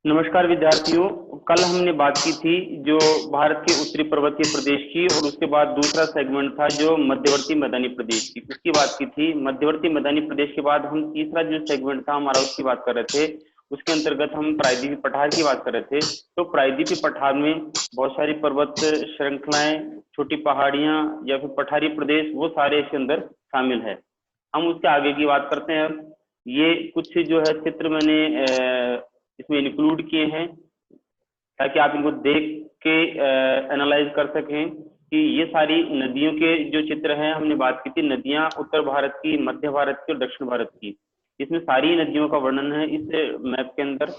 नमस्कार विद्यार्थियों। कल हमने बात की थी जो भारत के उत्तरी पर्वतीय प्रदेश की, और उसके बाद दूसरा सेगमेंट था जो मध्यवर्ती मैदानी प्रदेश की, उसकी बात की थी। मध्यवर्ती मैदानी प्रदेश के बाद हम तीसरा जो सेगमेंट था हमारा उसकी बात कर रहे थे। उसके अंतर्गत हम प्रायद्वीपीय पठार की बात कर रहे थे। तो प्रायद्वीपीय पठार में बहुत सारी पर्वत श्रृंखलाएं, छोटी पहाड़ियां या फिर पठारी प्रदेश, वो सारे इसके अंदर शामिल है। हम उसके आगे की बात करते हैं। ये कुछ जो है चित्र मैंने इसमें इंक्लूड किए हैं ताकि आप इनको देख के एनालाइज कर सकें कि ये सारी नदियों के जो चित्र हैं। हमने बात की थी नदियां उत्तर भारत की, मध्य भारत की और दक्षिण भारत की। इसमें सारी नदियों का वर्णन है इस मैप के अंदर।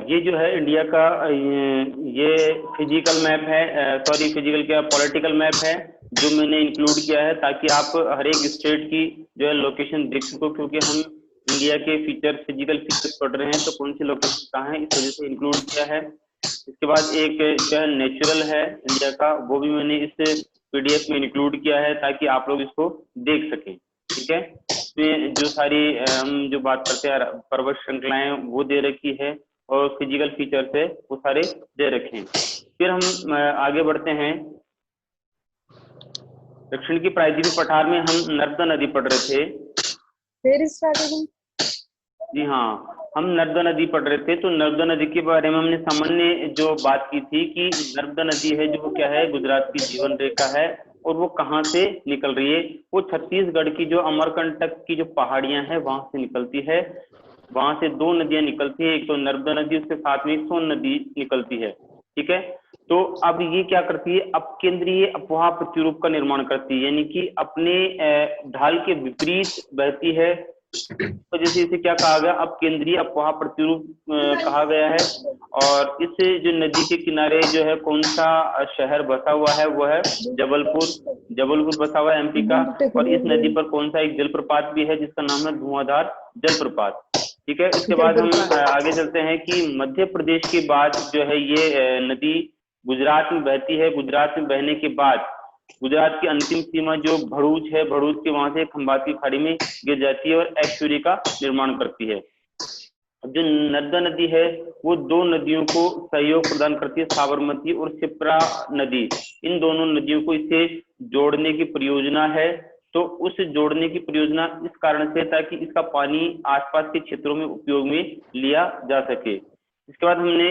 ये जो है इंडिया का ये फिजिकल मैप है, सॉरी फिजिकल क्या पॉलिटिकल मैप है जो मैंने इंक्लूड किया है ताकि आप हर एक स्टेट की जो है लोकेशन देख सको, क्योंकि हम इंडिया के फीचर फिजिकल फीचर्स पढ़ रहे हैं तो कौन सी लोकेशन कहाँ है इस वजह से इंक्लूड किया है। इसके बाद एक जो है नेचुरल है इंडिया का, वो भी मैंने इस पीडीएफ में इंक्लूड किया है ताकि आप लोग इसको देख सकें। ठीक है, इसमें जो सारी हम जो बात करते हैं पर्वत श्रृंखलाएं वो दे रखी है और फिजिकल फीचर्स है वो सारे दे रखे हैं। फिर हम आगे बढ़ते हैं। दक्षिण की प्रायद्वीपीय पठार में हम नर्मदा नदी पढ़ रहे थे। जी हाँ, हम नर्मदा नदी पढ़ रहे थे। तो नर्मदा नदी के बारे में हमने सामान्य जो बात की थी कि नर्मदा नदी है जो क्या है, गुजरात की जीवन रेखा है। और वो कहाँ से निकल रही है? वो छत्तीसगढ़ की जो अमरकंटक की जो पहाड़ियां हैं वहां से निकलती है। वहां से दो नदियां निकलती है, एक तो नर्मदा नदी, उसके साथ में एक सोन नदी निकलती है। ठीक है, तो अब ये क्या करती है, अपकेंद्रीय अपवाह प्रतिरूप का निर्माण करती है, यानी कि अपने ढाल के विपरीत बहती है। तो जैसे इसे क्या कहा गया, अब केंद्रीय अपवाह प्रतिरूप कहा गया है। और इस जो नदी के किनारे जो है कौन सा शहर बसा हुआ है, वो है जबलपुर। जबलपुर बसा हुआ है एमपी का। और इस नदी पर कौन सा एक जलप्रपात भी है जिसका नाम है धुआंधार जलप्रपात। ठीक है, इसके बाद हम आगे चलते हैं कि मध्य प्रदेश के बाद जो है ये नदी गुजरात में बहती है। गुजरात में बहने के बाद गुजरात की अंतिम सीमा जो भरूच है, भरूच के वहां से खंबात की खाड़ी में गिर जाती है और ऐश्वर्य का निर्माण करती है। जो नर्मदा नदी है वो दो नदियों को सहयोग प्रदान करती है, साबरमती और शिप्रा नदी। इन दोनों नदियों को इसे जोड़ने की परियोजना है। तो उस जोड़ने की परियोजना इस कारण से ताकि इसका पानी आसपास के क्षेत्रों में उपयोग में लिया जा सके। इसके बाद हमने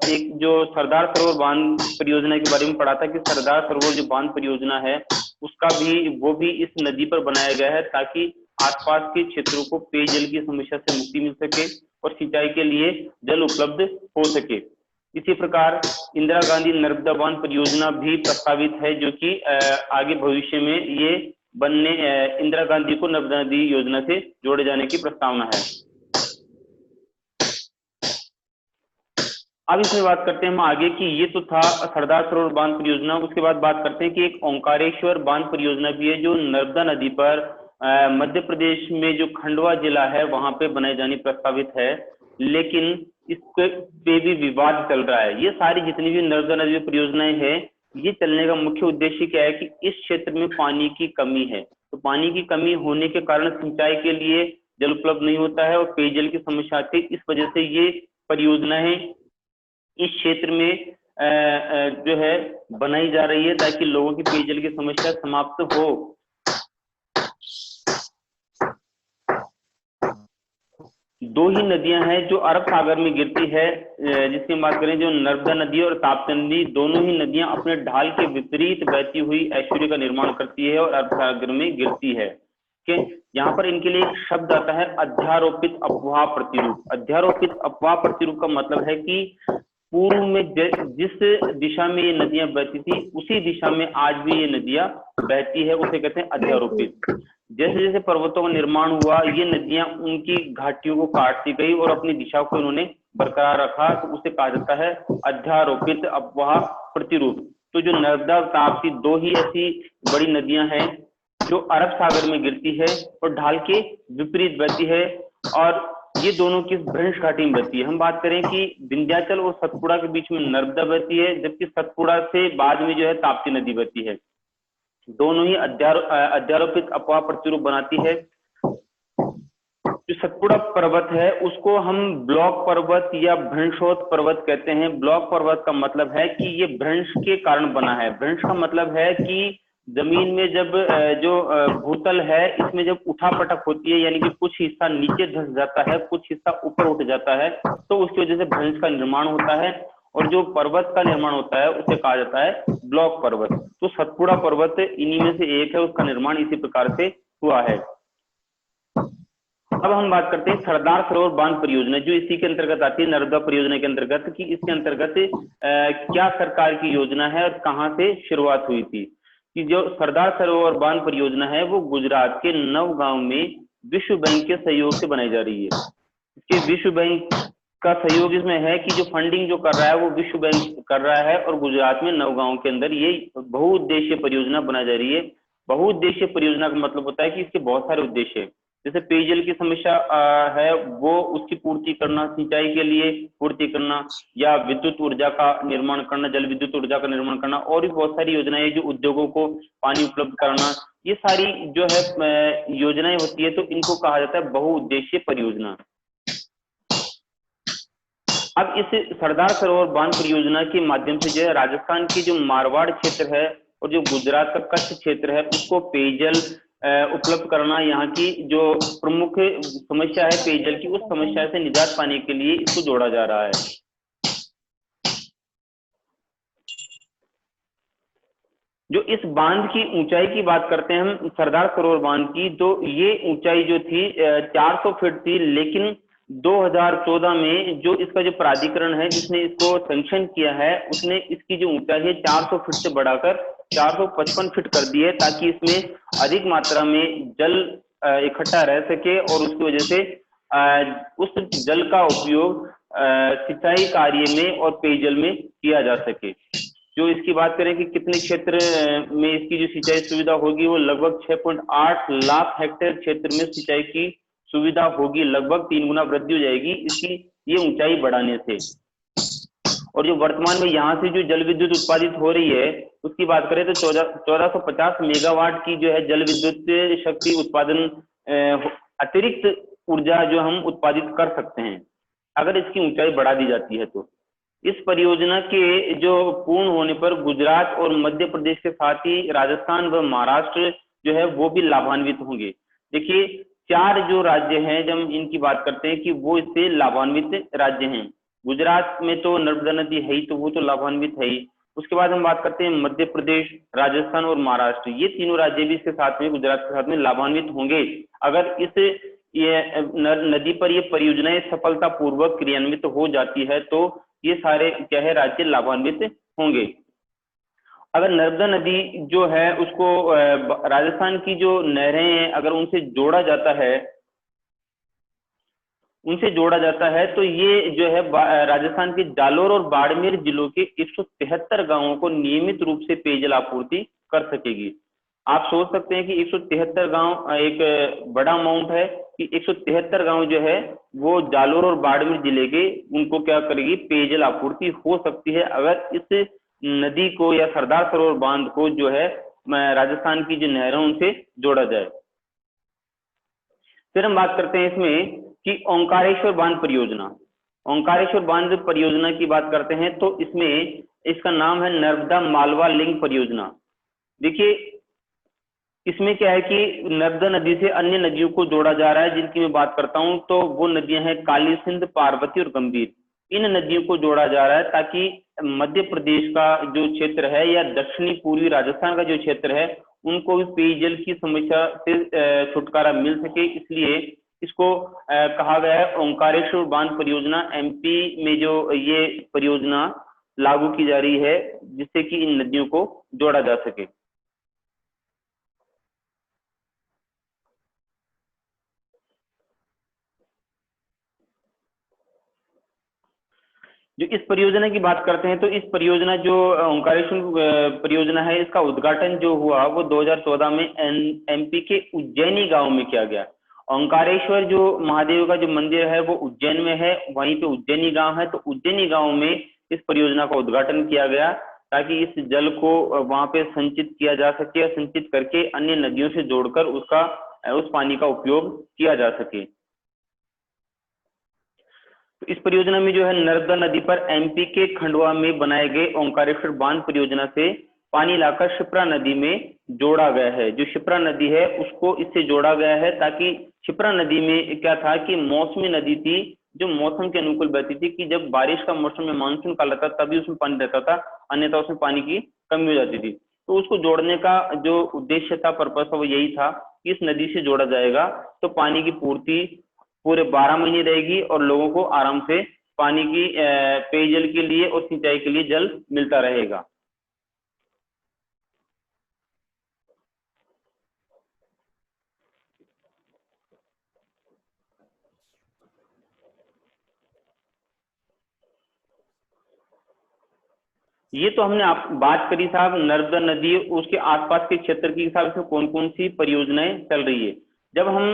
एक जो सरदार सरोवर बांध परियोजना के बारे में पढ़ा था कि सरदार सरोवर जो बांध परियोजना है उसका भी वो भी इस नदी पर बनाया गया है ताकि आसपास के क्षेत्रों को पेयजल की समस्या से मुक्ति मिल सके और सिंचाई के लिए जल उपलब्ध हो सके। इसी प्रकार इंदिरा गांधी नर्मदा बांध परियोजना भी प्रस्तावित है जो कि आगे भविष्य में ये बनने इंदिरा गांधी को नर्मदा नदी योजना से जोड़े जाने की प्रस्तावना है। अब इसमें बात करते हैं हम आगे कि ये तो था सरदार सरोवर बांध परियोजना। उसके बाद बात करते हैं कि एक ओंकारेश्वर बांध परियोजना भी है जो नर्मदा नदी पर मध्य प्रदेश में जो खंडवा जिला है वहां पे बनाई जानी प्रस्तावित है, लेकिन इस पे भी विवाद चल रहा है। ये सारी जितनी भी नर्मदा नदी परियोजनाएं हैं, ये चलने का मुख्य उद्देश्य क्या है कि इस क्षेत्र में पानी की कमी है। तो पानी की कमी होने के कारण सिंचाई के लिए जल उपलब्ध नहीं होता है और पेयजल की समस्या आती है। इस वजह से ये परियोजनाएं इस क्षेत्र में जो है बनाई जा रही है ताकि लोगों की पेयजल की समस्या समाप्त हो। दो ही नदियां हैं जो अरब सागर में गिरती है, जिसकी हम बात करें जो नर्मदा नदी और ताप्ती नदी, दोनों ही नदियां अपने ढाल के विपरीत बहती हुई ऐश्वर्य का निर्माण करती है और अरब सागर में गिरती है। यहाँ पर इनके लिए एक शब्द आता है अध्यारोपित अपवाह प्रतिरूप। अध्यारोपित अपवाह प्रतिरूप का मतलब है कि पूर्व में जिस दिशा में ये नदियां बहती थी उसी दिशा में आज भी ये नदियां बहती है, उसे कहते हैं अध्यारोपित। जैसे जैसे पर्वतों का निर्माण हुआ ये नदियां उनकी घाटियों को काटती गई और अपनी दिशा को इन्होंने बरकरार रखा, तो उसे कहा जाता है अध्यारोपित अपवाह प्रतिरूप। तो जो नर्मदा ताप्ती दो ही ऐसी बड़ी नदियां हैं जो अरब सागर में गिरती है और ढाल के विपरीत बहती है, और ये दोनों किस भ्रंश घाटी में बहती है? हम बात करें कि विंध्याचल और सतपुड़ा के बीच में नर्मदा बहती है, जबकि सतपुड़ा से बाद में जो है ताप्ती नदी बहती है। दोनों ही अध्यारोपित अफवाह प्रतिरूप बनाती है। जो सतपुड़ा पर्वत है उसको हम ब्लॉक पर्वत या भ्रंशोत पर्वत कहते हैं। ब्लॉक पर्वत का मतलब है कि ये भ्रंश के कारण बना है। भ्रंश का मतलब है कि जमीन में जब जो भूतल है इसमें जब उठापटक होती है, यानी कि कुछ हिस्सा नीचे धंस जाता है, कुछ हिस्सा ऊपर उठ जाता है, तो उसकी वजह से भ्रंश का निर्माण होता है। और जो पर्वत का निर्माण होता है उसे कहा जाता है ब्लॉक पर्वत। तो सतपुड़ा पर्वत इन्हीं में से एक है, उसका निर्माण इसी प्रकार से हुआ है। अब हम बात करते हैं सरदार सरोवर बांध परियोजना, जो इसी के अंतर्गत आती है, नर्मदा परियोजना के अंतर्गत, कि इसके अंतर्गत क्या सरकार की योजना है और कहां से शुरुआत हुई थी। कि जो सरदार सरोवर बांध परियोजना है वो गुजरात के नवगांव में विश्व बैंक के सहयोग से बनाई जा रही है। इसके विश्व बैंक का सहयोग इसमें है कि जो फंडिंग जो कर रहा है वो विश्व बैंक कर रहा है, और गुजरात में नवगांव के अंदर ये बहुउद्देशीय परियोजना बनाई जा रही है। बहुउद्देशीय परियोजना का मतलब होता है कि इसके बहुत सारे उद्देश्य है। जैसे पेयजल की समस्या है वो उसकी पूर्ति करना, सिंचाई के लिए पूर्ति करना, या विद्युत ऊर्जा का निर्माण करना, जल विद्युत ऊर्जा का निर्माण करना, और भी बहुत सारी योजनाएं जो उद्योगों को पानी उपलब्ध कराना, ये सारी जो है योजनाएं होती है, तो इनको कहा जाता है बहुउद्देशीय परियोजना। अब इस सरदार सरोवर बांध परियोजना के माध्यम से जो है राजस्थान की जो मारवाड़ क्षेत्र है और जो गुजरात का कच्छ क्षेत्र है उसको पेयजल उपलब्ध करना, यहाँ की जो प्रमुख समस्या है पेयजल की, उस समस्या से निजात पाने के लिए इसको जोड़ा जा रहा है। जो इस बांध की ऊंचाई की बात करते हैं हम सरदार सरोवर बांध की, तो ये ऊंचाई जो थी 400 फीट थी, लेकिन 2014 में जो इसका जो प्राधिकरण है जिसने इसको सैंक्शन किया है उसने इसकी जो ऊंचाई है 400 फीट से बढ़ाकर 455 फीट कर दी है, ताकि इसमें अधिक मात्रा में जल इकट्ठा रह सके और उसकी वजह से उस जल का उपयोग सिंचाई कार्य में और पेयजल में किया जा सके। जो इसकी बात करें कि कितने क्षेत्र में इसकी जो सिंचाई सुविधा होगी, वो लगभग 6.8 लाख हेक्टेयर क्षेत्र में सिंचाई की सुविधा होगी, लगभग 3 गुना वृद्धि हो जाएगी इसकी ये ऊंचाई बढ़ाने से। और जो वर्तमान में यहाँ से जो जल विद्युत उत्पादित हो रही है उसकी बात करें तो 1450 मेगावाट की जो है जल विद्युत शक्ति उत्पादन अतिरिक्त ऊर्जा जो हम उत्पादित कर सकते हैं अगर इसकी ऊंचाई बढ़ा दी जाती है। तो इस परियोजना के जो पूर्ण होने पर गुजरात और मध्य प्रदेश के साथ ही राजस्थान व महाराष्ट्र जो है वो भी लाभान्वित होंगे। देखिए 4 जो राज्य हैं जब इनकी बात करते हैं कि वो इससे लाभान्वित राज्य हैं। गुजरात में तो नर्मदा नदी है ही, तो वो तो लाभान्वित है ही। उसके बाद हम बात करते हैं मध्य प्रदेश, राजस्थान और महाराष्ट्र, ये तीनों राज्य भी इसके साथ में गुजरात के साथ में लाभान्वित होंगे अगर इस ये नदी पर ये परियोजनाएं सफलता पूर्वक क्रियान्वित हो जाती है, तो ये सारे क्या है राज्य लाभान्वित होंगे। अगर नर्मदा नदी जो है उसको राजस्थान की जो नहरें हैं अगर उनसे जोड़ा जाता है तो ये जो है राजस्थान के जालोर और बाड़मेर जिलों के 173 गांवों को नियमित रूप से पेयजल आपूर्ति कर सकेगी। आप सोच सकते हैं कि 173 गांव एक बड़ा अमाउंट है कि 173 गांव जो है वो जालोर और बाड़मेर जिले के उनको क्या करेगी, पेयजल आपूर्ति हो सकती है अगर इस नदी को या सरदार सरोवर बांध को जो है राजस्थान की जो नहरों उनसे जोड़ा जाए। फिर हम बात करते हैं इसमें कि ओंकारेश्वर बांध परियोजना। ओंकारेश्वर बांध परियोजना की बात करते हैं तो इसमें इसका नाम है नर्मदा मालवा लिंक परियोजना। देखिए इसमें क्या है कि नर्मदा नदी से अन्य नदियों को जोड़ा जा रहा है, जिनकी मैं बात करता हूं तो वो नदियां हैं काली सिंध, पार्वती और गंभीर। इन नदियों को जोड़ा जा रहा है ताकि मध्य प्रदेश का जो क्षेत्र है या दक्षिणी पूर्वी राजस्थान का जो क्षेत्र है उनको भी पेयजल की समस्या से छुटकारा मिल सके, इसलिए इसको कहा गया है ओंकारेश्वर बांध परियोजना। एमपी में जो ये परियोजना लागू की जा रही है जिससे कि इन नदियों को जोड़ा जा सके। जो इस परियोजना की बात करते हैं तो इस परियोजना जो ओंकारेश्वर परियोजना है इसका उद्घाटन जो हुआ वो 2014 में एमपी के उज्जैनी गांव में किया गया। ओंकारेश्वर जो महादेव का जो मंदिर है वो उज्जैन में है, वहीं पे उज्जैनी गांव है। तो उज्जैनी गांव में इस परियोजना का उद्घाटन किया गया ताकि इस जल को वहां पे संचित किया जा सके और संचित करके अन्य नदियों से जोड़कर उस पानी का उपयोग किया जा सके। तो इस परियोजना में जो है नर्मदा नदी पर एमपी के खंडवा में बनाए गए ओंकारेश्वर बांध परियोजना से पानी लाकर शिप्रा नदी में जोड़ा गया है। जो शिप्रा नदी है उसको इससे जोड़ा गया है ताकि शिप्रा नदी में क्या था कि मौसमी नदी थी जो मौसम के अनुकूल बहती थी, कि जब बारिश का मौसम में मानसून काल रहता तभी उसमें पानी रहता था, अन्यथा उसमें पानी की कमी हो जाती थी। तो उसको जोड़ने का जो उद्देश्य था, पर्पस था, वो यही था कि इस नदी से जोड़ा जाएगा तो पानी की पूर्ति पूरे 12 महीने रहेगी और लोगों को आराम से पानी की पेयजल के लिए और सिंचाई के लिए जल मिलता रहेगा। ये तो हमने आप बात करी साहब नर्मदा नदी उसके आसपास के क्षेत्र के हिसाब से कौन कौन सी परियोजनाएं चल रही है। जब हम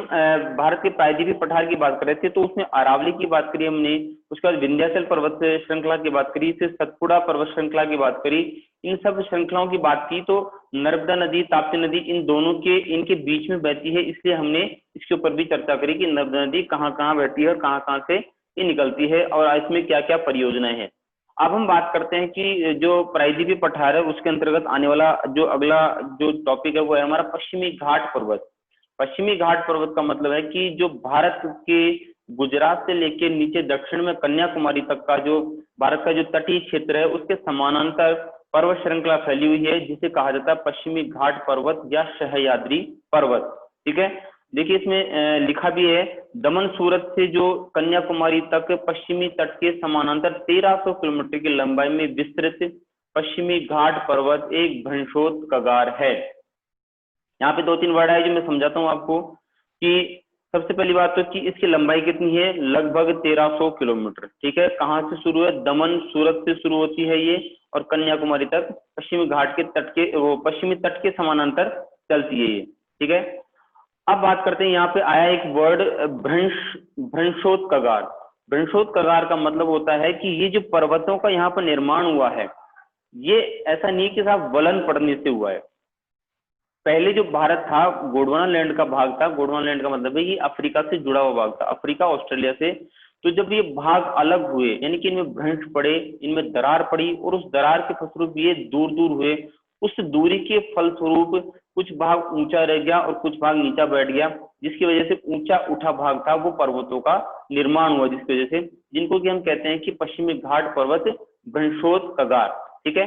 भारत के प्रायद्वीपीय पठार की बात कर रहे थे तो उसमें अरावली की बात करी हमने, उसके बाद विंध्याचल पर्वत श्रृंखला की बात करी, फिर सतपुड़ा पर्वत श्रृंखला की बात करी। इन सब श्रृंखलाओं की बात की तो नर्मदा नदी ताप्ती नदी इन दोनों के इनके बीच में बहती है, इसलिए हमने इसके ऊपर भी चर्चा करी कि नर्मदा नदी कहाँ कहाँ बहती है और कहाँ कहाँ से ये निकलती है और इसमें क्या क्या परियोजनाएं हैं। अब हम बात करते हैं कि जो प्रायद्वीपीय पठार है उसके अंतर्गत आने वाला जो अगला जो टॉपिक है वो है हमारा पश्चिमी घाट पर्वत। पश्चिमी घाट पर्वत का मतलब है कि जो भारत के गुजरात से लेके नीचे दक्षिण में कन्याकुमारी तक का जो भारत का जो तटीय क्षेत्र है उसके समानांतर पर्वत श्रृंखला फैली हुई है, जिसे कहा जाता है पश्चिमी घाट पर्वत या सह्याद्री पर्वत। ठीक है, देखिए इसमें लिखा भी है दमन सूरत से जो कन्याकुमारी तक पश्चिमी तट के समानांतर 1300 किलोमीटर की लंबाई में विस्तृत पश्चिमी घाट पर्वत एक घनशोथ कगार है। यहाँ पे 2-3 वर्ड है जो मैं समझाता हूँ आपको कि सबसे पहली बात तो कि इसकी लंबाई कितनी है, लगभग 1300 किलोमीटर। ठीक है, कहाँ से शुरू है, दमन सूरत से शुरू होती है ये और कन्याकुमारी तक पश्चिमी घाट के तट के वो पश्चिमी तट के समानांतर चलती है ये। ठीक है, अब बात करते हैं यहाँ पे आया एक वर्ड भ्रंशोत कगार। भ्रंशोत कगार का मतलब होता है कि ये जो पर्वतों का यहाँ पर निर्माण हुआ है ये ऐसा नहीं कि साहब वलन पड़ने से हुआ है। पहले जो भारत था गोंडवाना लैंड का भाग था, गोंडवाना लैंड का मतलब है ये अफ्रीका से जुड़ा हुआ भाग था, अफ्रीका ऑस्ट्रेलिया से। तो जब ये भाग अलग हुए यानी कि इनमें भ्रंश पड़े, इनमें दरार पड़ी और उस दरार के फलस्वरूप ये दूर दूर हुए, उस दूरी के फलस्वरूप कुछ भाग ऊंचा रह गया और कुछ भाग नीचा बैठ गया, जिसकी वजह से ऊंचा उठा भाग था वो पर्वतों का निर्माण हुआ, जिसकी वजह से जिनको कि हम कहते हैं कि पश्चिमी घाट पर्वत भ्रंशोत कगार। ठीक है,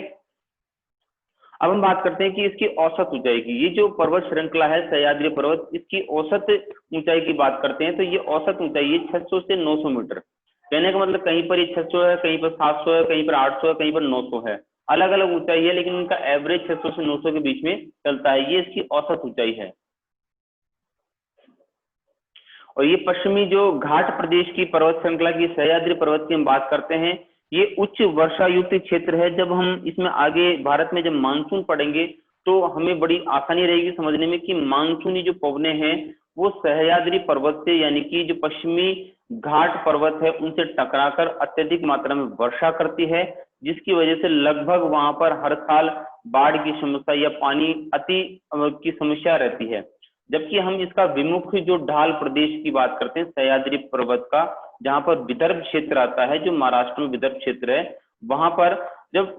अब हम बात करते हैं कि इसकी औसत ऊंचाई की। ये जो पर्वत श्रृंखला है सह्याद्री पर्वत, इसकी औसत ऊंचाई की बात करते हैं तो ये औसत ऊंचाई है 600 से 900 मीटर। कहने का मतलब कहीं पर ये 600 है, कहीं पर 700 है, कहीं पर 800 है, कहीं पर 900 है, अलग अलग ऊंचाई है, लेकिन इनका एवरेज 600 से 900 के बीच में चलता है। ये इसकी औसत ऊंचाई है। और ये पश्चिमी जो घाट प्रदेश की पर्वत श्रृंखला की सह्याद्री पर्वत की हम बात करते हैं, ये उच्च वर्षा युक्त क्षेत्र है। जब हम इसमें आगे भारत में जब मानसून पड़ेंगे तो हमें बड़ी आसानी रहेगी समझने में कि मानसूनी जो पवने हैं वो सह्याद्री पर्वत से यानी कि जो पश्चिमी घाट पर्वत है उनसे टकराकर अत्यधिक मात्रा में वर्षा करती है, जिसकी वजह से लगभग वहां पर हर साल बाढ़ की समस्या या पानी अति की समस्या रहती है। जबकि हम इसका विमुख जो ढाल प्रदेश की बात करते हैं सह्याद्री पर्वत का, जहां पर विदर्भ क्षेत्र आता है, जो महाराष्ट्र में विदर्भ क्षेत्र है, वहां पर जब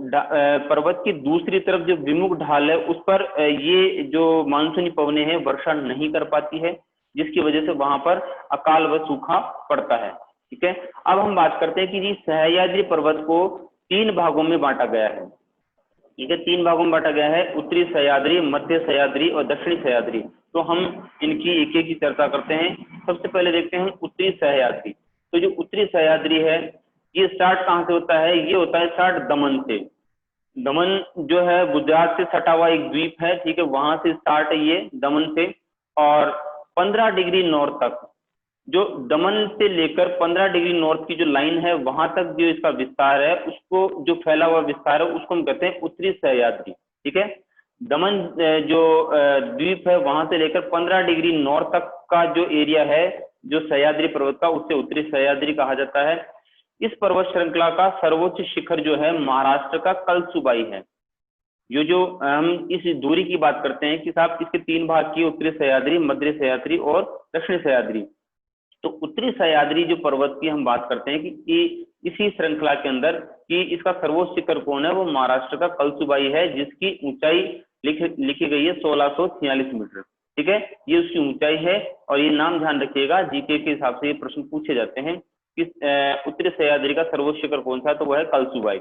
पर्वत की दूसरी तरफ जो विमुख ढाल है उस पर ये जो मानसूनी पवने हैं वर्षा नहीं कर पाती है, जिसकी वजह से वहां पर अकाल व सूखा पड़ता है। ठीक है, अब हम बात करते हैं कि जी सह्याद्री पर्वत को 3 भागों में बांटा गया है। ठीक है, 3 भागों में बांटा गया है, उत्तरी सह्याद्री, मध्य सह्याद्री और दक्षिणी सह्याद्री। तो हम इनकी एक एक की चर्चा करते हैं। सबसे पहले देखते हैं उत्तरी सह्याद्री। तो जो उत्तरी सह्याद्री है ये स्टार्ट कहाँ से होता है, ये होता है स्टार्ट दमन से। दमन जो है गुजरात से सटा हुआ एक द्वीप है, ठीक है, वहां से स्टार्ट है ये दमन से, और 15 डिग्री नॉर्थ तक, जो दमन से लेकर 15 डिग्री नॉर्थ की जो लाइन है वहां तक जो इसका विस्तार है, उसको जो फैला हुआ विस्तार है उसको हम कहते हैं उत्तरी सह्याद्री। ठीक है, दमन जो द्वीप है वहां से लेकर 15 डिग्री नॉर्थ तक का जो एरिया है जो सह्याद्री पर्वत का, उससे उत्तरी सह्याद्री कहा जाता है। इस पर्वत श्रृंखला का सर्वोच्च शिखर जो है महाराष्ट्र का कलसुबाई है। ये जो हम इस दूरी की बात करते हैं कि साहब इसके 3 भाग की, उत्तरी सह्याद्री, मध्य सह्याद्री और दक्षिणी सह्याद्री। तो उत्तरी सह्याद्री जो पर्वत की हम बात करते हैं कि इसी श्रृंखला के अंदर कि इसका सर्वोच्च शिखर कौन है, वो महाराष्ट्र का कलसुबाई है, जिसकी ऊंचाई लिखी गई है 1646 मीटर। ठीक है, ये उसकी ऊंचाई है। और ये नाम ध्यान रखिएगा, जीके के हिसाब से ये प्रश्न पूछे जाते हैं कि उत्तरी सह्याद्री का सर्वोच्च शिखर कौन सा, तो वह है कलसुबाई।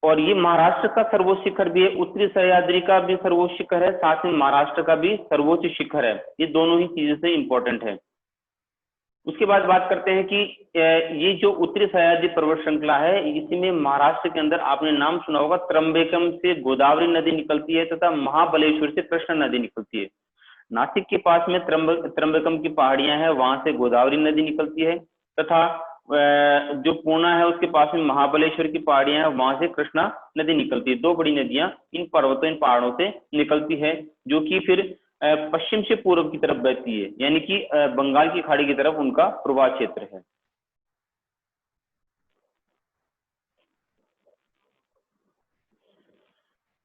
और ये महाराष्ट्र का सर्वोच्च शिखर भी है, उत्तरी सह्याद्री का भी सर्वोच्च शिखर है, साथ में महाराष्ट्र का भी सर्वोच्च शिखर है। ये दोनों ही चीजें से इंपॉर्टेंट है। उसके बाद बात करते हैं कि ये जो उत्तरी सह्याद्री पर्वत श्रृंखला है, इसी में महाराष्ट्र के अंदर आपने नाम सुना होगा, त्र्यंबकम से गोदावरी नदी निकलती है तथा महाबलेश्वर से कृष्णा नदी निकलती है। नासिक के पास में त्र्यंबकम की पहाड़ियां हैं, वहां से गोदावरी नदी निकलती है, तथा जो पूना है उसके पास में महाबलेश्वर की पहाड़ियां हैं, वहां से कृष्णा नदी निकलती है। 2 बड़ी नदियां इन पर्वतों, इन पहाड़ों से निकलती है, जो कि फिर पश्चिम से पूर्व की तरफ बहती है, यानी कि बंगाल की खाड़ी की तरफ उनका प्रवाह क्षेत्र है।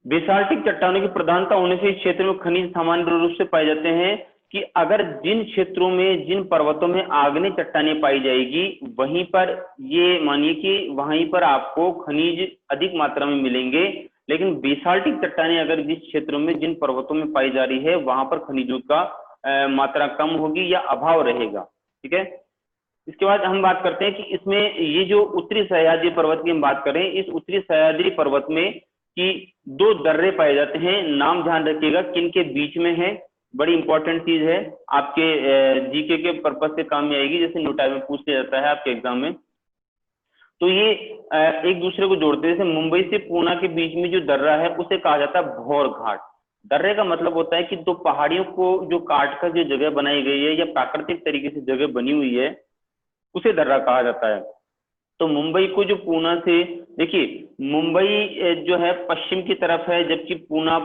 बेसाल्टिक चट्टानों की प्रधानता होने से इस क्षेत्र में खनिज सामान्य रूप से पाए जाते हैं कि अगर जिन क्षेत्रों में, जिन पर्वतों में आग्नेय चट्टानें पाई जाएगी, वहीं पर ये मानिए कि वहीं पर आपको खनिज अधिक मात्रा में मिलेंगे। लेकिन बेसाल्टिक चट्टानें अगर जिस क्षेत्रों में, जिन पर्वतों में पाई जा रही है, वहां पर खनिजों का मात्रा कम होगी या अभाव रहेगा। ठीक है, इसके बाद हम बात करते हैं कि इसमें ये जो उत्तरी सह्याद्री पर्वत की हम बात करें, इस उत्तरी सह्याद्री पर्वत में कि 2 दर्रे पाए जाते हैं। नाम ध्यान रखिएगा किन के बीच में है, बड़ी इंपॉर्टेंट चीज है, आपके जीके के पर्पज से काम में आएगी, जैसे नोटा में पूछ लिया जाता है आपके एग्जाम में। तो ये एक दूसरे को जोड़ते हैं। जैसे मुंबई से पूना के बीच में जो दर्रा है उसे कहा जाता है भौर घाट। दर्रे का मतलब होता है कि 2 पहाड़ियों को जो काट कर जो जगह बनाई गई है या प्राकृतिक तरीके से जगह बनी हुई है, उसे दर्रा कहा जाता है। तो मुंबई को जो पूना से, देखिए मुंबई जो है पश्चिम की तरफ है, जबकि पूना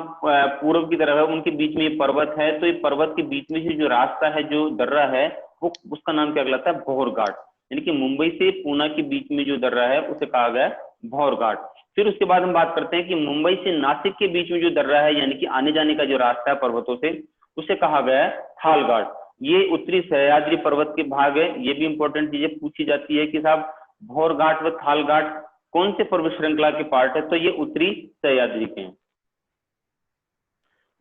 पूर्व की तरफ है, उनके बीच में ये पर्वत है। तो ये पर्वत के बीच में से जो रास्ता है, जो दर्रा है, वो उसका नाम क्या कहलाता है, भौर घाट। यानी कि मुंबई से पूना के बीच में जो दर्रा है उसे कहा गया भौर घाट। फिर उसके बाद हम बात करते हैं कि मुंबई से नासिक के बीच में जो दर्रा है, यानी कि आने जाने का जो रास्ता है पर्वतों से, उसे कहा गया है थाल घाट। ये उत्तरी सह्याद्री पर्वत के भाग है। ये भी इंपॉर्टेंट चीजें पूछी जाती है कि साहब भौर घाट व थाल घाट कौन से पर्वत श्रृंखला के पार्ट है, तो ये उत्तरी सह्याद्री के हैं।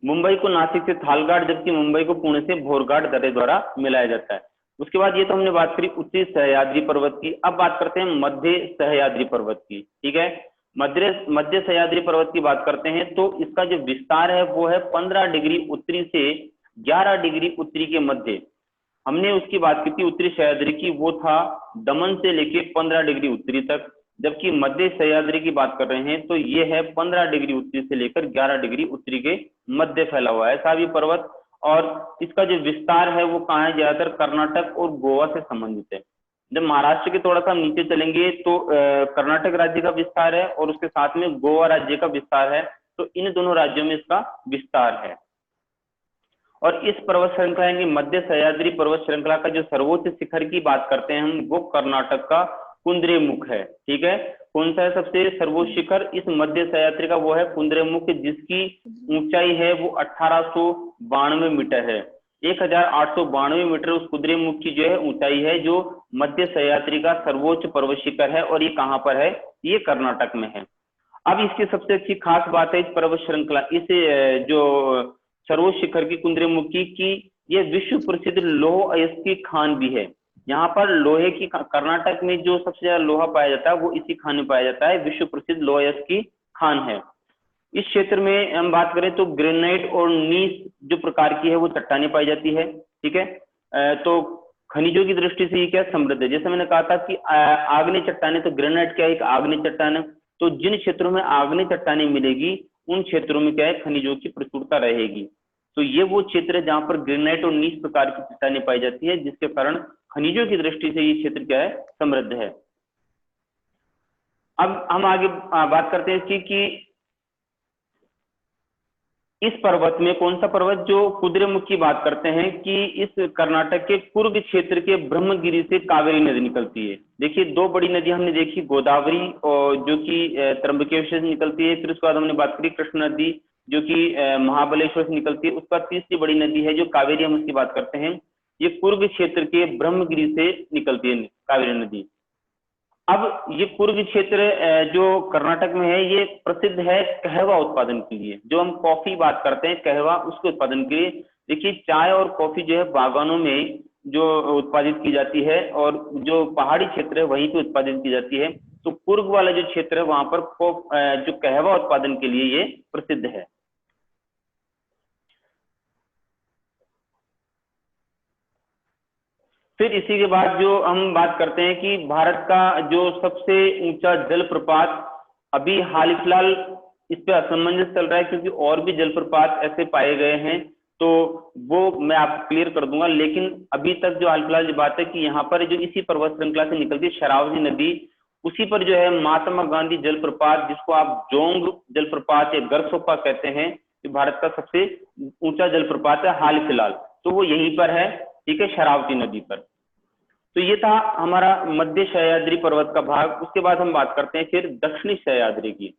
मुंबई को नासिक से थाल घाट, जबकि मुंबई को पुणे से भौर घाट दर्रे द्वारा मिलाया जाता है। उसके बाद ये तो हमने बात करी उत्तरी सह्याद्री पर्वत की। अब बात करते हैं मध्य सह्याद्री पर्वत की। ठीक है, मध्य सह्याद्री पर्वत की बात करते हैं तो इसका जो विस्तार है वो है 15 डिग्री उत्तरी से 11 डिग्री उत्तरी के मध्य। हमने उसकी बात की थी उत्तरी सह्याद्री की, वो था दमन से लेके 15 डिग्री उत्तरी तक। जबकि मध्य सह्याद्री की बात कर रहे हैं तो ये है 15 डिग्री उत्तरी से लेकर 11 डिग्री उत्तरी के मध्य फैला हुआ है साहब ये पर्वत। और इसका जो विस्तार है वो कहाँ है, ज्यादातर कर्नाटक और गोवा से संबंधित है। जब महाराष्ट्र के थोड़ा सा हम नीचे चलेंगे तो कर्नाटक राज्य का विस्तार है और उसके साथ में गोवा राज्य का विस्तार है। तो इन दोनों राज्यों में इसका विस्तार है। और इस पर्वत श्रृंखला यानी मध्य सह्याद्री पर्वत श्रृंखला का जो सर्वोच्च शिखर की बात करते हैं हम, वो कर्नाटक का कुद्रेमुख है। ठीक है, कौन सा है सबसे सर्वोच्च शिखर इस मध्य सह्याद्री का, वो है कुद्रेमुख, जिसकी ऊंचाई है वो 1892 मीटर है। 1892 मीटर उस कुद्रेमुख की जो है ऊंचाई है, जो मध्य सह्याद्री का सर्वोच्च पर्वत शिखर है। और ये कहाँ पर है, ये कर्नाटक में है। अब इसकी सबसे अच्छी खास बात है इस पर्वत श्रृंखला, इस जो सर्वोच्च शिखर की कुद्रेमुखी की, ये विश्व प्रसिद्ध लौह अयस्की खान भी है। यहाँ पर लोहे की, कर्नाटक में जो सबसे ज्यादा लोहा पाया जाता है वो इसी खान में पाया जाता है, विश्व प्रसिद्ध लौह अयस्की खान है। इस क्षेत्र में हम बात करें तो ग्रेनाइट और नीस जो प्रकार की है वो चट्टानें पाई जाती है। ठीक है, तो खनिजों की दृष्टि से ये क्या समृद्ध है। जैसे मैंने कहा था कि आग्नेय चट्टानें, तो ग्रेनाइट क्या है, एक आग्नेय चट्टान है। तो जिन क्षेत्रों में आग्नेय चट्टानें मिलेगी उन क्षेत्रों में क्या है, खनिजों की प्रचुरता रहेगी। तो ये वो क्षेत्र है जहां पर ग्रेनाइट और नीस प्रकार की चट्टानें पाई जाती है, जिसके कारण खनिजों की दृष्टि से ये क्षेत्र क्या है, समृद्ध है। अब हम आगे बात करते हैं इसकी कि इस पर्वत में, कौन सा पर्वत, जो कुद्रेमुख की बात करते हैं कि इस कर्नाटक के कुर्ग क्षेत्र के ब्रह्मगिरी से कावेरी नदी निकलती है। देखिए दो बड़ी नदी हमने देखी, गोदावरी और जो कि त्र्यंबकेश्वर से निकलती है, फिर उसके बाद हमने बात करी कृष्ण नदी जो कि महाबलेश्वर से निकलती है। उसके बाद तीसरी बड़ी नदी है जो कावेरी, हम उसकी बात करते हैं, ये कुर्ग क्षेत्र के ब्रह्मगिरी से निकलती है कावेरी नदी। अब ये कुर्ग क्षेत्र जो कर्नाटक में है, ये प्रसिद्ध है कहवा उत्पादन के लिए। जो हम कॉफी बात करते हैं कहवा, उसके उत्पादन के लिए। देखिए चाय और कॉफी जो है बागानों में जो उत्पादित की जाती है, और जो पहाड़ी क्षेत्र है वहीं पे उत्पादित की जाती है। तो कुर्ग वाला जो क्षेत्र है वहां पर जो कहवा उत्पादन के लिए ये प्रसिद्ध है। फिर इसी के बाद जो हम बात करते हैं कि भारत का जो सबसे ऊंचा जलप्रपात, अभी हाल फिलहाल इस पे असमंजस चल रहा है क्योंकि और भी जलप्रपात ऐसे पाए गए हैं, तो वो मैं आपको क्लियर कर दूंगा। लेकिन अभी तक जो हाल फिलहाल बात है कि यहाँ पर जो इसी पर्वत श्रृंखला से निकलती है शरावती नदी, उसी पर जो है महात्मा गांधी जलप्रपात, जिसको आप जोंग जलप्रपात या गरसोपा कहते हैं, जो भारत का सबसे ऊंचा जलप्रपात है हाल फिलहाल, तो वो यहीं पर है, ठीक है, शरावती नदी पर। तो ये था हमारा मध्य सह्याद्री पर्वत का भाग। उसके बाद हम बात करते हैं फिर दक्षिणी सह्याद्री की।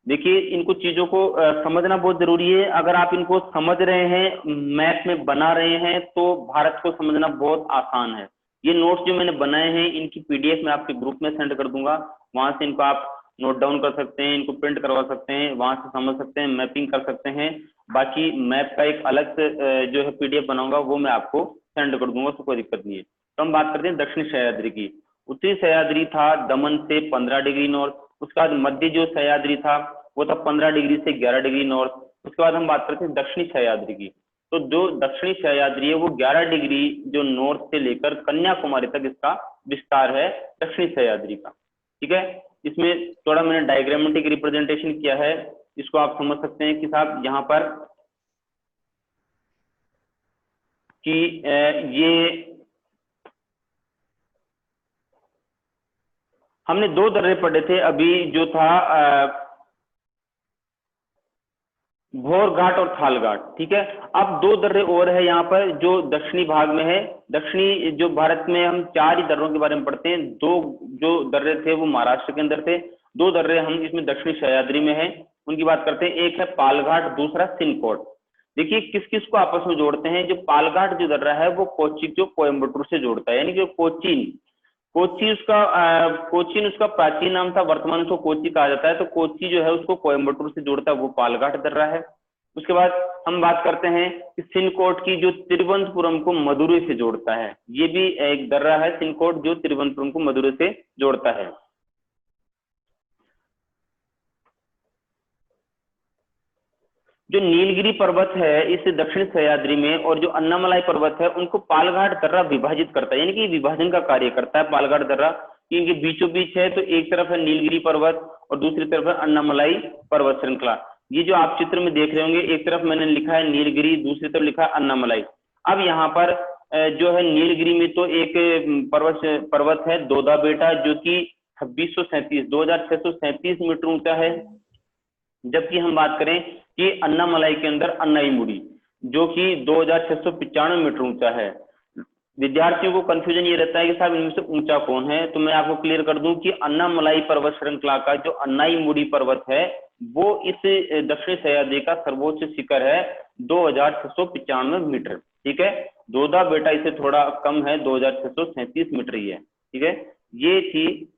देखिए इन कुछ चीजों को समझना बहुत जरूरी है। अगर आप इनको समझ रहे हैं, मैप में बना रहे हैं, तो भारत को समझना बहुत आसान है। ये नोट्स जो मैंने बनाए हैं इनकी पीडीएफ मैं आपके ग्रुप में सेंड कर दूंगा, वहां से इनको आप नोट डाउन कर सकते हैं, इनको प्रिंट करवा सकते हैं, वहां से समझ सकते हैं, मैपिंग कर सकते हैं। बाकी मैप का एक अलग से जो है पीडीएफ बनाऊंगा, वो मैं आपको सेंड कर दूंगा, तो कोई दिक्कत नहीं है। तो हम बात करते हैं दक्षिण सह्याद्री की। उत्तरी सह्याद्री था दमन से 15 डिग्री नॉर्थ। उसके बाद मध्य जो सह्याद्री था वो था 15 डिग्री से 11 डिग्री नॉर्थ। उसके बाद हम बात करते हैं दक्षिणी सह्याद्री की। तो जो दक्षिणी सह्याद्री है वो 11 डिग्री जो नॉर्थ से लेकर कन्याकुमारी तक इसका विस्तार है दक्षिणी सह्याद्री का, ठीक है। इसमें थोड़ा मैंने डायग्रामेटिक रिप्रेजेंटेशन किया है, इसको आप समझ सकते हैं कि साहब यहाँ पर कि ये हमने दो दर्रे पढ़े थे अभी, जो था भोर घाट और थाल घाट, ठीक है। अब दो दर्रे और है यहाँ पर जो दक्षिणी भाग में है। दक्षिणी जो भारत में हम 4 ही दर्रों के बारे में पढ़ते हैं। दो जो दर्रे थे वो महाराष्ट्र के अंदर थे, दो दर्रे हम इसमें दक्षिणी सह्याद्री में है, उनकी बात करते हैं। एक है पालघाट, दूसरा सिनकोट। देखिए किस किस को आपस में जोड़ते हैं। जो पालघाट जो दर्रा है वो कोच्चि को कोयम्बटूर से जोड़ता है, यानी कि कोचीन, कोचीन उसका प्राचीन नाम था, वर्तमान उसको कोच्चि कहा जाता है। तो कोच्चि जो है उसको कोयम्बटूर से जोड़ता है, वो पालघाट दर्रा है। उसके बाद हम बात करते हैं कि सिनकोट की, जो तिरुवनंतपुरम को मदुरै से जोड़ता है। ये भी एक दर्रा है सिनकोट, जो तिरुवनंतपुरम को मदुरै से जोड़ता है। जो नीलगिरी पर्वत है इस दक्षिण सह्याद्री में, और जो अन्नामलाई पर्वत है, उनको पालघाट दर्रा विभाजित करता है, यानी कि विभाजन का कार्य करता है पालघाट दर्रा। इनके बीचों बीच है, तो एक तरफ है नीलगिरी पर्वत और दूसरी तरफ है अन्नामलाई पर्वत श्रृंखला। ये जो आप चित्र में देख रहे होंगे, एक तरफ मैंने लिखा है नीलगिरी, दूसरी तरफ लिखा है अन्नामलाई। अब यहाँ पर जो है नीलगिरी में तो एक पर्वत है दोदा बेटा, जो कि 2637 मीटर ऊंचा है। जबकि हम बात करें कि अन्नामलाई के अंदर अन्नाईमुड़ी, जो कि 2695 मीटर ऊंचा है। विद्यार्थियों को कंफ्यूजन ये रहता है कि साहब इनमें से ऊंचा कौन है, तो मैं आपको क्लियर कर दूं कि अन्नामलाई पर्वत श्रृंखला का जो अन्नाईमुड़ी पर्वत है वो इस दक्षिण सह्याद्री का सर्वोच्च शिखर है 2695 मीटर, ठीक है। दोदा बेटा इसे थोड़ा कम है, 2637 मीटर ही है, ठीक है। ये थी।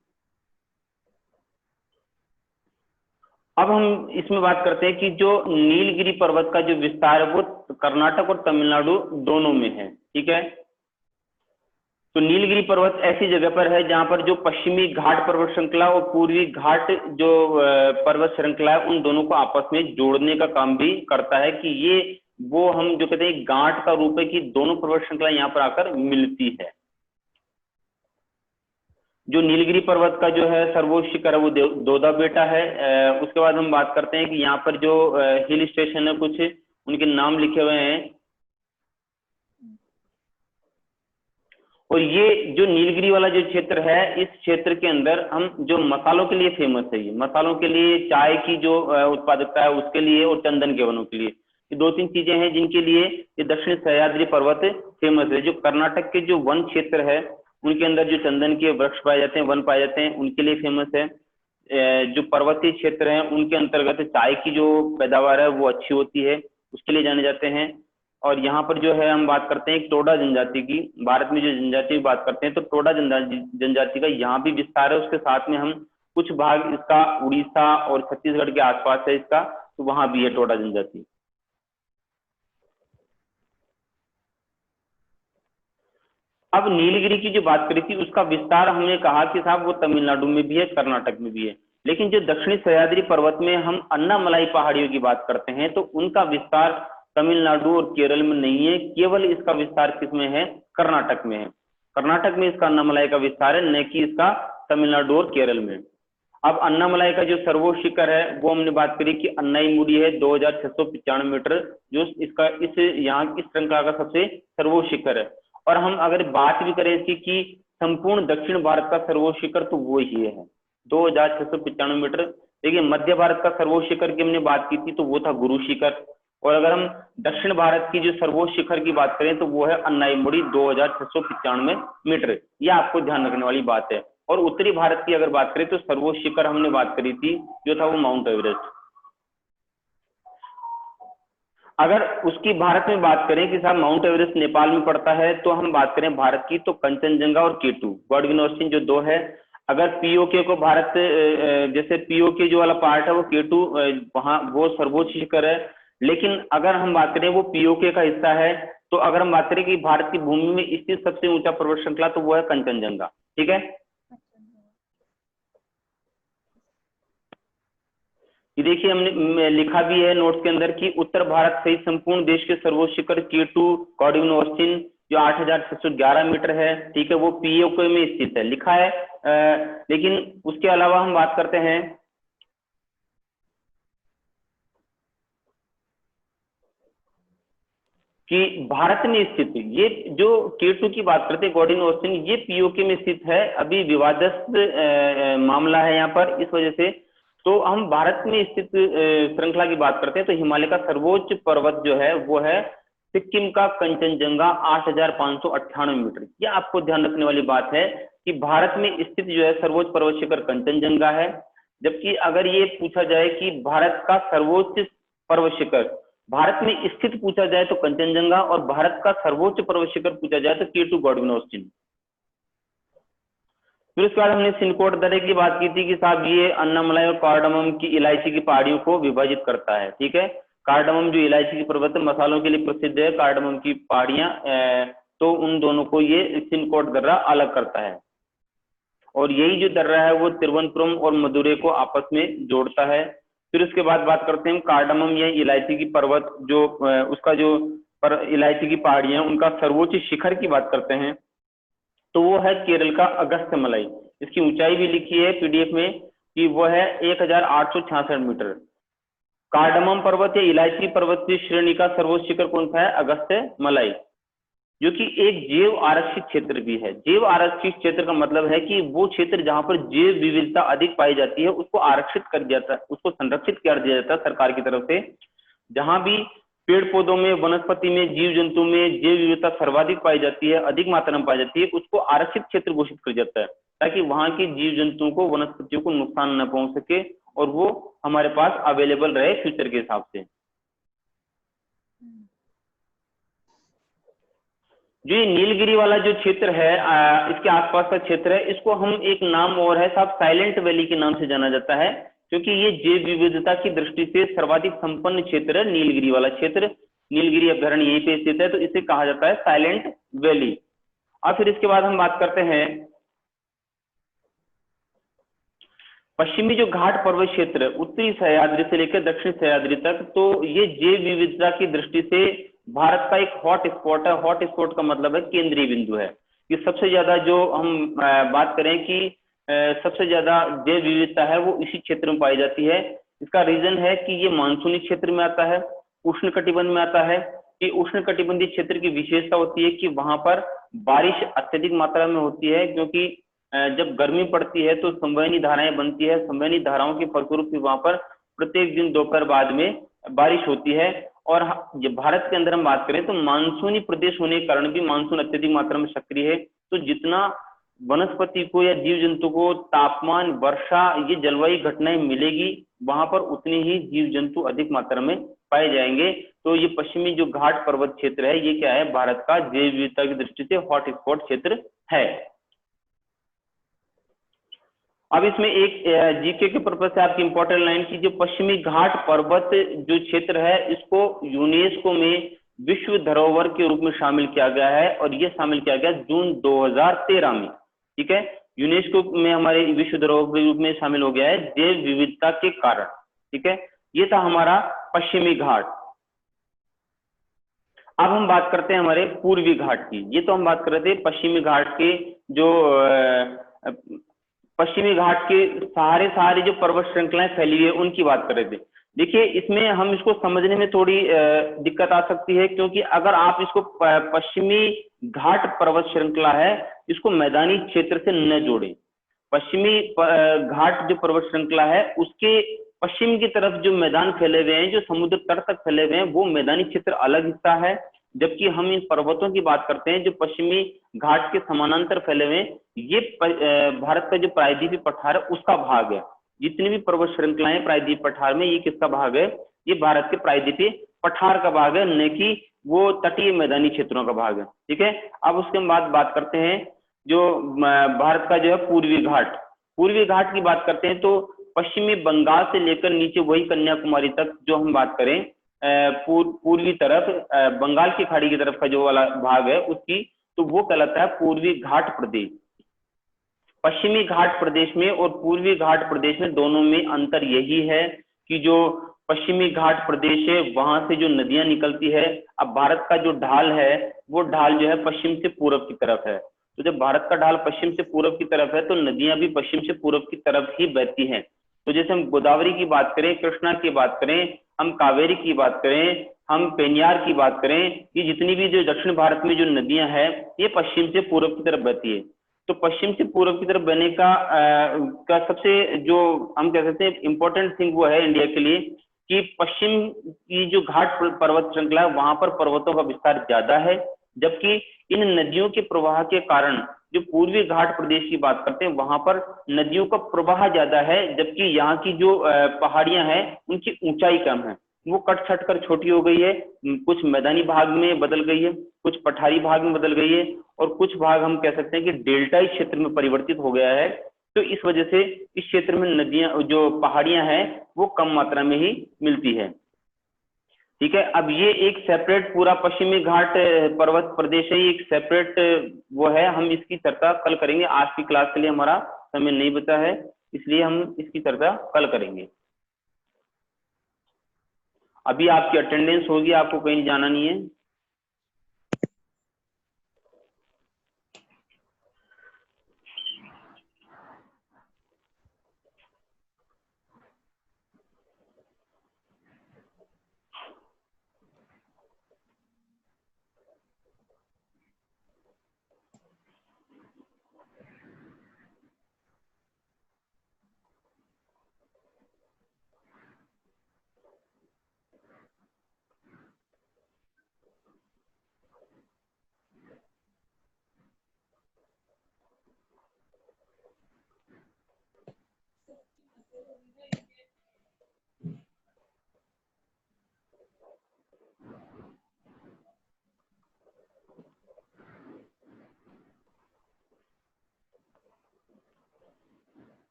अब हम इसमें बात करते हैं कि जो नीलगिरी पर्वत का जो विस्तार है वो कर्नाटक और तमिलनाडु दोनों में है, ठीक है। तो नीलगिरी पर्वत ऐसी जगह पर है जहां पर जो पश्चिमी घाट पर्वत श्रृंखला और पूर्वी घाट जो पर्वत श्रृंखला है उन दोनों को आपस में जोड़ने का काम भी करता है, कि ये वो हम जो कहते हैं गांठ का रूप है कि दोनों पर्वत श्रृंखला यहाँ पर आकर मिलती है। जो नीलगिरी पर्वत का जो है सर्वोच्च शिखर है वो दोदा बेटा है। उसके बाद हम बात करते हैं कि यहाँ पर जो हिल स्टेशन है कुछ उनके नाम लिखे हुए हैं, और ये जो नीलगिरी वाला जो क्षेत्र है, इस क्षेत्र के अंदर हम जो मसालों के लिए फेमस है, ये मसालों के लिए, चाय की जो उत्पादकता है उसके लिए, और चंदन के वनों के लिए, ये दो तीन चीजें हैं जिनके लिए ये दक्षिण सह्याद्री पर्वत फेमस है। जो कर्नाटक के जो वन क्षेत्र है उनके अंदर जो चंदन के वृक्ष पाए जाते हैं, वन पाए जाते हैं, उनके लिए फेमस है। जो पर्वतीय क्षेत्र हैं उनके अंतर्गत चाय की जो पैदावार है वो अच्छी होती है, उसके लिए जाने जाते हैं। और यहाँ पर जो है हम बात करते हैं टोडा जनजाति की, भारत में जो जनजाति की बात करते हैं तो टोडा जनजाति का यहाँ भी विस्तार है। उसके साथ में हम कुछ भाग इसका उड़ीसा और छत्तीसगढ़ के आसपास है इसका, तो वहां भी है टोडा जनजाति। अब नीलगिरी की जो बात करी थी उसका विस्तार हमने कहा कि साहब वो तमिलनाडु में भी है, कर्नाटक में भी है, लेकिन जो दक्षिणी सह्याद्री पर्वत में हम अन्नामलाई पहाड़ियों की बात करते हैं तो उनका विस्तार तमिलनाडु और केरल में नहीं है, केवल इसका विस्तार किसमें है, कर्नाटक में है। कर्नाटक में इसका अन्नामलाई का विस्तार है, न कि इसका तमिलनाडु और केरल में। अब अन्नामलाई का जो सर्वोच्च शिखर है वो हमने बात करी कि अन्नाईमुड़ी है 2695 मीटर, जो इसका इस यहाँ इस श्रृंखला का सबसे सर्वोच्च शिखर है। और हम अगर बात भी करें इसकी कि संपूर्ण दक्षिण भारत का सर्वोच्च शिखर, तो वो ही है 2695 मीटर। देखिए मध्य भारत का सर्वोच्च शिखर की हमने बात की थी तो वो था गुरु शिखर, और अगर हम दक्षिण भारत की जो सर्वोच्च शिखर की बात करें तो वो है अन्नाईमुड़ी 2695 मीटर, यह आपको ध्यान रखने वाली बात है। और उत्तरी भारत की अगर बात करें तो सर्वोच्च शिखर हमने बात करी थी जो था वो माउंट एवरेस्ट। अगर उसकी भारत में बात करें कि साहब माउंट एवरेस्ट नेपाल में पड़ता है, तो हम बात करें भारत की तो कंचनजंगा और केटू, गॉडविन ऑस्टिन जो दो है। अगर पीओके को भारत जैसे पीओके जो वाला पार्ट है वो केटू, वहां वो सर्वोच्च शिखर है। लेकिन अगर हम बात करें वो पीओके का हिस्सा है, तो अगर हम बात करें कि भारत की भूमि में स्थित सबसे ऊंचा पर्वत श्रृंखला तो वो है कंचनजंगा। ठीक है, ये देखिए हमने लिखा भी है नोट्स के अंदर कि उत्तर भारत सहित संपूर्ण देश के सर्वोच्च शिखर केटू गॉडविन ऑस्टिन जो 8611 मीटर है, ठीक है, वो पीओके में स्थित है, लिखा है। लेकिन उसके अलावा हम बात करते हैं कि भारत में स्थित ये जो केटू की बात करते हैं गॉडविन ऑस्टिन, ये पीओके में स्थित है। अभी विवादस्थ मामला है यहाँ पर, इस वजह से तो हम भारत में स्थित श्रृंखला की बात करते हैं तो हिमालय का सर्वोच्च पर्वत जो है वो है सिक्किम का कंचनजंगा 8598 मीटर। ये आपको ध्यान रखने वाली बात है कि भारत में स्थित जो है सर्वोच्च पर्वत शिखर कंचनजंगा है। जबकि अगर ये पूछा जाए कि भारत का सर्वोच्च पर्वत शिखर भारत में स्थित पूछा जाए तो कंचनजंगा, और भारत का सर्वोच्च पर्वत शिखर पूछा जाए तो केटू गॉडविन ऑस्टिन। फिर उसके बाद हमने सिनकोट दर्रे की बात की थी कि साहब ये अन्नामलाई और कार्डामम की इलायची की पहाड़ियों को विभाजित करता है। ठीक है, कार्डामम जो इलायची की पर्वत मसालों के लिए प्रसिद्ध है, कार्डामम की पहाड़ियां, तो उन दोनों को ये सिनकोट दर्रा अलग करता है। और यही जो दर्रा है वो तिरुवनंतपुरम और मदुरै को आपस में जोड़ता है। फिर उसके बाद बात करते हैं कार्डामम या इलायची की पर्वत जो उसका जो इलायची की पहाड़ियां उनका सर्वोच्च शिखर की बात करते हैं तो वो है केरल का अगस्त्य मलाई। इसकी ऊंचाई भी लिखी है पीडीएफ में कि वो है 1866 मीटर। कार्डमम पर्वत या इलायची पर्वत की श्रेणी का सर्वोच्च शिखर कौन सा है, अगस्त्य मलाई, जो कि एक जैव आरक्षित क्षेत्र भी है। जैव आरक्षित क्षेत्र का मतलब है कि वो क्षेत्र जहां पर जैव विविधता अधिक पाई जाती है उसको आरक्षित कर दिया जाता है, उसको संरक्षित कर दिया जाता है सरकार की तरफ से। जहां भी पेड़ पौधों में, वनस्पति में, जीव जंतु में जैव विविधता सर्वाधिक पाई जाती है, अधिक मात्रा में पाई जाती है, उसको आरक्षित क्षेत्र घोषित कर जाता है ताकि वहां के जीव जंतुओं को, वनस्पतियों को नुकसान न पहुंच सके और वो हमारे पास अवेलेबल रहे फ्यूचर के हिसाब से। जो ये नीलगिरी वाला जो क्षेत्र है, इसके आसपास का क्षेत्र है, इसको हम एक नाम और है साहब साइलेंट वैली के नाम से जाना जाता है, क्योंकि ये जैव विविधता की दृष्टि से सर्वाधिक संपन्न क्षेत्र है नीलगिरी वाला क्षेत्र। नीलगिरी अभ्यारण्य यहीं पे स्थित है तो इसे कहा जाता है साइलेंट वैली। और फिर इसके बाद हम बात करते हैं पश्चिमी जो घाट पर्वत क्षेत्र उत्तरी सह्याद्री से लेकर दक्षिण सह्याद्री तक, तो ये जैव विविधता की दृष्टि से भारत का एक हॉट स्पॉट है। हॉट स्पॉट का मतलब है केंद्रीय बिंदु है कि सबसे ज्यादा जो हम बात करें कि सबसे ज्यादा जैव विविधता है वो इसी क्षेत्र में पाई जाती है। इसका रीजन है कि ये मानसूनी क्षेत्र में आता है, उष्ण कटिबंध में आता है, कि उष्णकटिबंधीय क्षेत्र की विशेषता होती है कि वहां पर बारिश अत्यधिक मात्रा में होती है, क्योंकि जब गर्मी पड़ती है तो संवहनी धाराएं बनती है, संवहनी धाराओं के फलस्वरूप वहां पर प्रत्येक दिन दोपहर बाद में बारिश होती है। और जब भारत के अंदर हम बात करें तो मानसूनी प्रदेश होने के कारण भी मानसून अत्यधिक मात्रा में सक्रिय है। तो जितना वनस्पति को या जीव जंतु को तापमान, वर्षा, ये जलवायु घटनाएं मिलेगी, वहां पर उतने ही जीव जंतु अधिक मात्रा में पाए जाएंगे। तो ये पश्चिमी जो घाट पर्वत क्षेत्र है, ये क्या है, भारत का जैव विविधता की दृष्टि से हॉट स्पॉट क्षेत्र है। अब इसमें एक जीके के पर्पज से आपकी इंपॉर्टेंट लाइन की, जो पश्चिमी घाट पर्वत जो क्षेत्र है, इसको यूनेस्को में विश्व धरोहर के रूप में शामिल किया गया है, और ये शामिल किया गया जून 2013 में। ठीक है, यूनेस्को में हमारे विश्व धरोहर के रूप में शामिल हो गया है जैव विविधता के कारण। ठीक है, ये था हमारा पश्चिमी घाट। अब हम बात करते हैं हमारे पूर्वी घाट की। ये तो हम बात कर रहे थे पश्चिमी घाट के, जो पश्चिमी घाट के सारे जो पर्वत श्रृंखलाएं फैली हुई है उनकी बात कर रहे थे। देखिए, इसमें हम इसको समझने में थोड़ी दिक्कत आ सकती है, क्योंकि अगर आप इसको पश्चिमी घाट पर्वत श्रृंखला है, इसको मैदानी क्षेत्र से न जोड़ें। पश्चिमी घाट जो पर्वत श्रृंखला है, उसके पश्चिम की तरफ जो मैदान फैले हुए हैं, जो समुद्र तट तक फैले हुए हैं, वो मैदानी क्षेत्र अलग हिस्सा है। जबकि हम इन पर्वतों की बात करते हैं जो पश्चिमी घाट के समानांतर फैले हुए हैं, ये भारत का जो प्रायद्वीपीय पठार है उसका भाग है। जितनी भी पर्वत श्रृंखलाएं प्रायद्वीपीय पठार में, ये किसका भाग है, ये भारत के प्रायद्वीपीय पठार का भाग है, न कि वो तटीय मैदानी क्षेत्रों का भाग है। ठीक है, अब उसके बाद बात करते हैं जो भारत का जो है पूर्वी घाट। पूर्वी घाट की बात करते हैं तो पश्चिमी बंगाल से लेकर नीचे वही कन्याकुमारी तक, जो हम बात करें पूर्वी तरफ, बंगाल की खाड़ी की तरफ का जो वाला भाग है उसकी, तो वो कहलाता है पूर्वी घाट प्रदेश। पश्चिमी घाट प्रदेश में और पूर्वी घाट प्रदेश में दोनों में अंतर यही है कि जो पश्चिमी घाट प्रदेश है वहां से जो नदियां निकलती है, अब भारत का जो ढाल है वो ढाल जो है पश्चिम से पूर्व की तरफ है। तो जब भारत का ढाल पश्चिम से पूर्व की तरफ है तो नदियां भी पश्चिम से पूर्व की तरफ ही बहती हैं। तो जैसे हम गोदावरी की बात करें, कृष्णा की बात करें, हम कावेरी की बात करें, हम पेनियार की बात करें, ये जितनी भी जो दक्षिण भारत में जो नदियां हैं ये पश्चिम से पूर्व की तरफ बहती है। तो पश्चिम से पूर्व की तरफ बहने का सबसे जो हम कह सकते हैं इंपॉर्टेंट थिंग वो है इंडिया के लिए कि पश्चिम की जो घाट पर्वत श्रृंखला है वहां पर पर्वतों का विस्तार ज्यादा है, जबकि इन नदियों के प्रवाह के कारण जो पूर्वी घाट प्रदेश की बात करते हैं वहां पर नदियों का प्रवाह ज्यादा है, जबकि यहाँ की जो पहाड़ियां हैं उनकी ऊंचाई कम है, वो कट छट कर छोटी हो गई है, कुछ मैदानी भाग में बदल गई है, कुछ पठारी भाग में बदल गई है, और कुछ भाग हम कह सकते हैं कि डेल्टाई क्षेत्र में परिवर्तित हो गया है। तो इस वजह से इस क्षेत्र में नदियां, जो पहाड़ियां हैं, वो कम मात्रा में ही मिलती है। ठीक है, अब ये एक सेपरेट पूरा पश्चिमी घाट पर्वत प्रदेश है, ये एक सेपरेट वो है, हम इसकी चर्चा कल करेंगे। आज की क्लास के लिए हमारा समय नहीं बचा है, इसलिए हम इसकी चर्चा कल करेंगे। अभी आपकी अटेंडेंस होगी, आपको कहीं जाना नहीं है।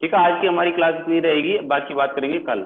ठीक है, आज की हमारी क्लास इतनी रहेगी, बाकी बात करेंगे कल।